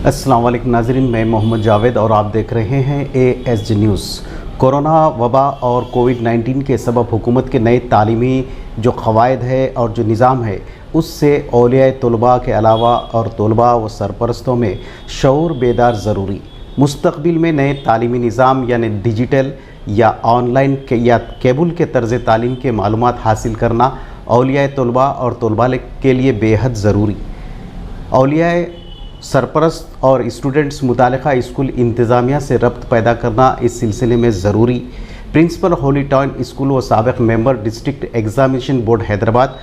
अस्सलाम वालेकुम नाज़रीन, मैं मोहम्मद जावेद और आप देख रहे हैं ASG न्यूज़। कोरोना वबा और कोविड-19 के सबब हुकूमत के नए तालीमी जो क़वायद है और जो निज़ाम है उससे औलिया तलबा के अलावा और तलबा व सरपरस्तों में शऊर बेदार ज़रूरी। मुस्तक़बिल में नए तालीमी निज़ाम यानी डिजिटल या ऑनलाइन या केबल के तर्ज़ तालीम के मालूमात हासिल करना औलिया तलबा और तलबा के लिए बेहद ज़रूरी। औलिया सरपरस्त और स्टूडेंट्स मुतालिका स्कूल इंतज़ामिया से रब्त पैदा करना इस सिलसिले में ज़रूरी। प्रिंसिपल होली टाउन स्कूल व साबिक़ member district examination board Hyderabad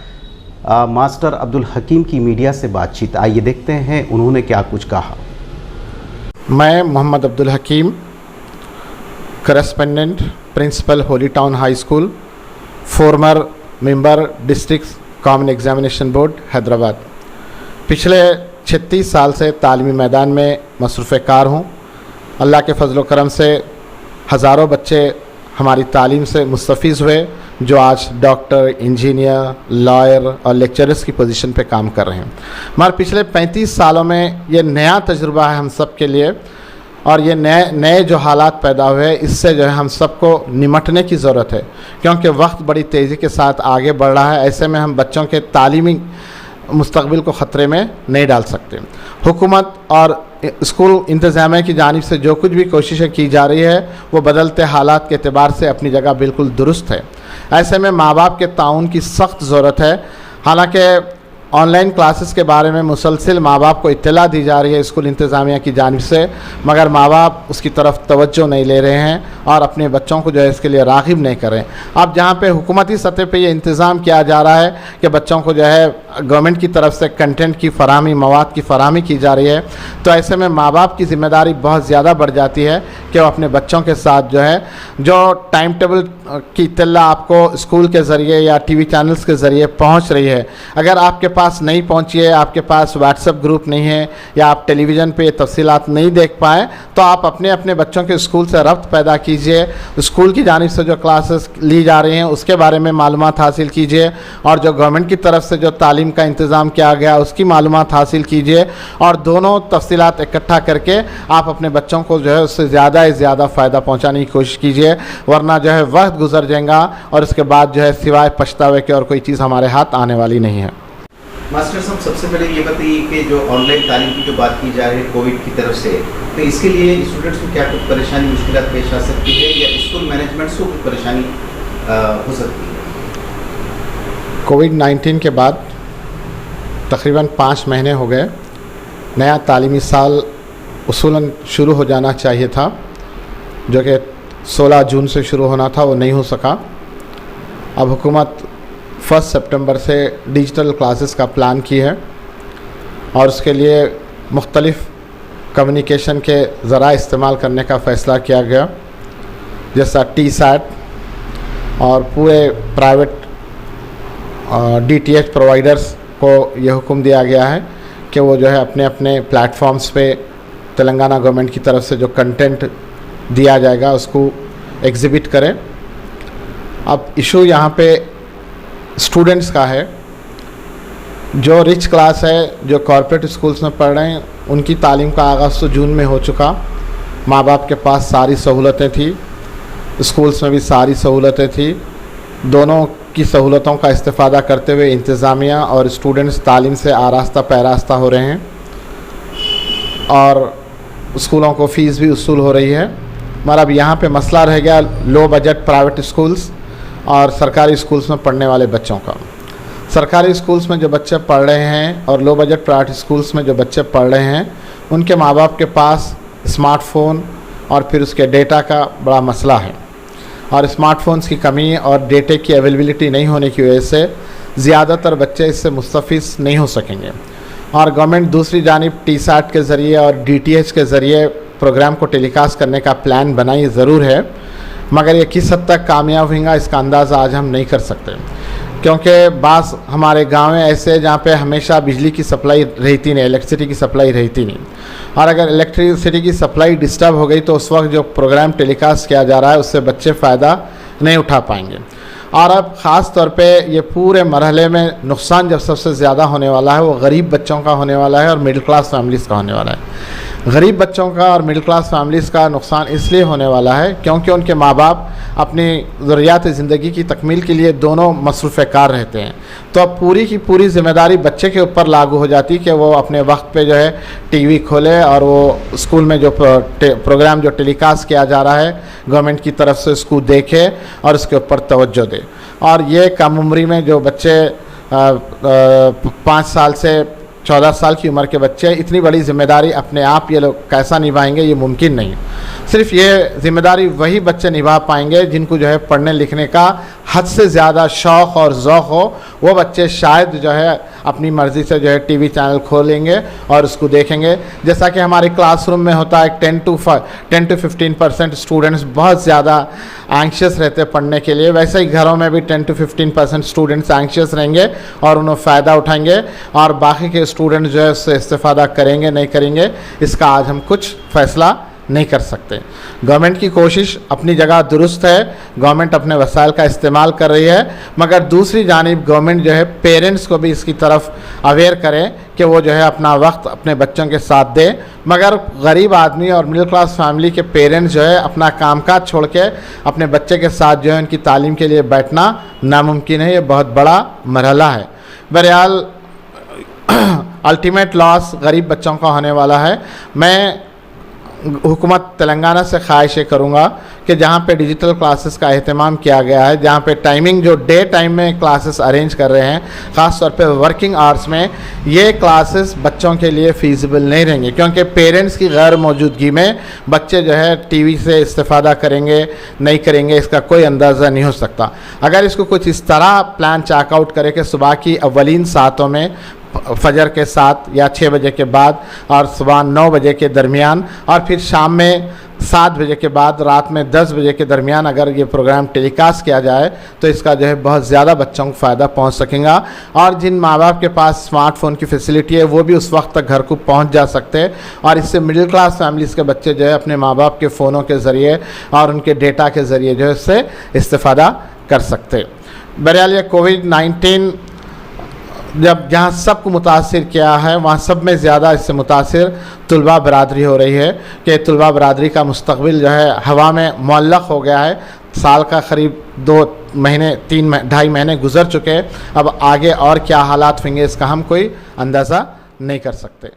master Abdul Hakeem की मीडिया से बातचीत, आइए देखते हैं उन्होंने क्या कुछ कहा। मैं Mohammad Abdul Hakeem, correspondent principal holy town high school, former member district common examination board Hyderabad, पिछले 36 साल से तालीमी मैदान में मसरूफ़ कार हूँ। अल्लाह के फजल करम से हज़ारों बच्चे हमारी तालीम से मुस्तफ़ीज़ हुए जो आज डॉक्टर, इंजीनियर, लॉयर और लेक्चरर्स की पोजीशन पे काम कर रहे हैं। मगर पिछले 35 सालों में ये नया तजुर्बा है हम सब के लिए और ये नए जो हालात पैदा हुए इससे जो है हम सबको निमटने की ज़रूरत है, क्योंकि वक्त बड़ी तेज़ी के साथ आगे बढ़ रहा है। ऐसे में हम बच्चों के तालीमी मुस्तक़बिल को ख़तरे में नहीं डाल सकते। हुकूमत और स्कूल इंतज़ामिया की जानिब से जो कुछ भी कोशिशें की जा रही है वो बदलते हालात के एतबार से अपनी जगह बिल्कुल दुरुस्त है। ऐसे में माँ बाप के ताउन की सख्त ज़रूरत है। हालांकि ऑनलाइन क्लासेस के बारे में मुसलसिल माँ बाप को इत्तला दी जा रही है स्कूल इंतज़ामिया की जानिब से, मगर माँ बाप उसकी तरफ तवज्जो नहीं ले रहे हैं और अपने बच्चों को जो है इसके लिए राग़िब नहीं कर रहे हैं। अब जहाँ पे हुकूमती सतह पे ये इंतज़ाम किया जा रहा है कि बच्चों को जो है गवर्नमेंट की तरफ से कंटेंट की फ़राहमी, मवाद की फ़राहमी की जा रही है, तो ऐसे में माँ बाप की ज़िम्मेदारी बहुत ज़्यादा बढ़ जाती है कि वो अपने बच्चों के साथ जो है जो टाइम टेबल की इत्तला आपको स्कूल के ज़रिए या TV चैनल्स के ज़रिए पहुँच रही है, अगर आपके पास नहीं पहुँची है, आपके पास व्हाट्सएप ग्रुप नहीं है या आप टेलीविज़न पे तफसीलात नहीं देख पाए, तो आप अपने बच्चों के स्कूल से रब्त पैदा कीजिए। स्कूल की जानिब से जो क्लासेस ली जा रही हैं उसके बारे में मालूमात हासिल कीजिए और जो गवर्नमेंट की तरफ से जो तालीम का इंतज़ाम किया गया उसकी मालूमात हासिल कीजिए और दोनों तफसीलात इकट्ठा करके आप अपने बच्चों को जो है उससे ज़्यादा से ज़्यादा फ़ायदा पहुँचाने की कोशिश कीजिए, वरना जो है वक्त गुजर जाएगा और उसके बाद जो है सिवाय पछतावे के और कोई चीज़ हमारे हाथ आने वाली नहीं है। मास्टर साहब, सबसे पहले ये बताइए कि जो ऑनलाइन तालीम की जो बात की जा रही है कोविड की तरफ से, तो इसके लिए स्टूडेंट्स को क्या कुछ परेशानी, मुश्किलात पेश आ सकती है या स्कूल मैनेजमेंट को कुछ परेशानी हो सकती है? कोविड-19 के बाद तकरीबन 5 महीने हो गए। नया तालीमी साल उसूलन शुरू हो जाना चाहिए था, जो कि 16 जून से शुरू होना था, वो नहीं हो सका। अब हुकूमत 1 सितंबर से डिजिटल क्लासेस का प्लान की है और उसके लिए मुख्तलिफ़ कम्युनिकेशन के ज़रा इस्तेमाल करने का फ़ैसला किया गया, जैसा TSAT और पूरे प्राइवेट DTH प्रोवाइडर्स को यह हुक्म दिया गया है कि वो जो है अपने प्लेटफॉर्म्स पे तेलंगाना गवर्नमेंट की तरफ से जो कंटेंट दिया जाएगा उसको एग्ज़िबिट करें। अब इशू यहाँ पे स्टूडेंट्स का है। जो रिच क्लास है, जो कॉर्पोरेट स्कूल्स में पढ़ रहे हैं, उनकी तालीम का आगाज़ तो जून में हो चुका। माँ बाप के पास सारी सहूलतें थी, स्कूल्स में भी सारी सहूलतें थी। दोनों की सहूलतों का इस्तेफ़ादा करते हुए इंतज़ामिया और स्टूडेंट्स तालीम से आरास्ता पैरास्ता हो रहे हैं और स्कूलों को फ़ीस भी वसूल हो रही है। मगर अब यहाँ पे मसला रह गया लो बजट प्राइवेट स्कूल्स और सरकारी स्कूल्स में पढ़ने वाले बच्चों का। सरकारी स्कूल्स में जो बच्चे पढ़ रहे हैं और लो बजट प्राइवेट स्कूल्स में जो बच्चे पढ़ रहे हैं, उनके माँ बाप के पास स्मार्टफ़ोन और फिर उसके डेटा का बड़ा मसला है और स्मार्टफोन्स की कमी और डेटे की अवेलेबिलिटी नहीं होने की वजह से ज़्यादातर बच्चे इससे मुस्तफ़ीज़ नहीं हो सकेंगे। और गवर्नमेंट दूसरी जानिब TSAT के ज़रिए और DTH के ज़रिए प्रोग्राम को टेलीकास्ट करने का प्लान बनाई ज़रूर है, मगर ये किस हद तक कामयाब होगा इसका अंदाज़ा आज हम नहीं कर सकते, क्योंकि बाज़ हमारे गाँव में ऐसे जहाँ पे हमेशा बिजली की सप्लाई रहती नहीं, इलेक्ट्रिसिटी की सप्लाई रहती नहीं, और अगर इलेक्ट्रिसिटी की सप्लाई डिस्टर्ब हो गई तो उस वक्त जो प्रोग्राम टेलीकास्ट किया जा रहा है उससे बच्चे फ़ायदा नहीं उठा पाएंगे। और अब ख़ास तौर पे ये पूरे मरहले में नुकसान जब सबसे ज़्यादा होने वाला है वो गरीब बच्चों का होने वाला है और मिडिल क्लास फैमिलीज़ का होने वाला है। गरीब बच्चों का और मिडिल क्लास फैमिलीज़ का नुकसान इसलिए होने वाला है क्योंकि उनके माँ बाप अपनी ज़रूरियात ज़िंदगी की तकमील के लिए दोनों मसरूफ़ कार रहते हैं। तो अब पूरी की पूरी ज़िम्मेदारी बच्चे के ऊपर लागू हो जाती कि वो अपने वक्त पे जो है टीवी खोले और वो स्कूल में जो प्रोग्राम जो टेलीकास्ट किया जा रहा है गवर्नमेंट की तरफ से उसको देखे और उसके ऊपर तवज्जो दे। और ये कम उम्री में जो बच्चे 5 साल से 14 साल की उम्र के बच्चे इतनी बड़ी जिम्मेदारी अपने आप ये लोग कैसा निभाएंगे, ये मुमकिन नहीं। सिर्फ ये जिम्मेदारी वही बच्चे निभा पाएंगे जिनको जो है पढ़ने लिखने का हद से ज़्यादा शौक़ और ज़ौक़ हो। वो बच्चे शायद जो है अपनी मर्ज़ी से जो है टीवी चैनल खोलेंगे और उसको देखेंगे। जैसा कि हमारे क्लासरूम में होता है 10 to 15% स्टूडेंट्स बहुत ज़्यादा एंक्शियस रहते हैं पढ़ने के लिए, वैसे ही घरों में भी 10 to 15% स्टूडेंट्स एंक्शियस रहेंगे और उन्हें फ़ायदा उठाएंगे और बाकी के स्टूडेंट जो है उससे इस्तेफ़ादा करेंगे नहीं करेंगे इसका आज हम कुछ फ़ैसला नहीं कर सकते। गवर्नमेंट की कोशिश अपनी जगह दुरुस्त है, गवर्नमेंट अपने वसाइल का इस्तेमाल कर रही है, मगर दूसरी जानिब गवर्नमेंट जो है पेरेंट्स को भी इसकी तरफ अवेयर करें कि वो जो है अपना वक्त अपने बच्चों के साथ दे। मगर गरीब आदमी और मिडिल क्लास फैमिली के पेरेंट्स जो है अपना कामकाज छोड़ के अपने बच्चे के साथ जो है उनकी तालीम के लिए बैठना नामुमकिन है। ये बहुत बड़ा मरहला है। बहरहाल अल्टीमेट लॉस गरीब बच्चों का होने वाला है। मैं हुकूमत तेलंगाना से ख्वाहिश करूँगा कि जहाँ पे डिजिटल क्लासेस का अहतमाम किया गया है, जहाँ पे टाइमिंग जो डे टाइम में क्लासेस अरेंज कर रहे हैं, ख़ास तौर पे वर्किंग आवर्स में, ये क्लासेस बच्चों के लिए फ़ीसिबल नहीं रहेंगे क्योंकि पेरेंट्स की गैर मौजूदगी में बच्चे जो है टीवी से इस्तेफ़ादा करेंगे नहीं करेंगे इसका कोई अंदाज़ा नहीं हो सकता। अगर इसको कुछ इस तरह प्लान चेकआउट करे कि सुबह की अव्वलीन सातों में फजर के 7 या 6 बजे के बाद और सुबह 9 बजे के दरमियान और फिर शाम में 7 बजे के बाद रात में 10 बजे के दरमियान अगर ये प्रोग्राम टेलीकास्ट किया जाए तो इसका जो है बहुत ज़्यादा बच्चों को फ़ायदा पहुंच सकेगा। और जिन माँ बाप के पास स्मार्टफोन की फैसिलिटी है वो भी उस वक्त तक घर को पहुंच जा सकते हैं और इससे मिडिल क्लास फैमिलीज़ के बच्चे जो है अपने माँ बाप के फ़ोनों के ज़रिए और उनके डेटा के ज़रिए जो है इससे इस्तेफ़ादा कर सकते। बहरहाल ये कोविड-19 जब जहाँ सबको मुतासिर किया है वहाँ सब में ज़्यादा इससे मुतासिर तुलबा बरादरी हो रही है कि तुलबा बरादरी का मुस्तकबिल जो है हवा में मुअल्लक़ हो गया है। साल का करीब 2 महीने 3-2.5 महीने गुजर चुके हैं। अब आगे और क्या हालात होंगे इसका हम कोई अंदाज़ा नहीं कर सकते।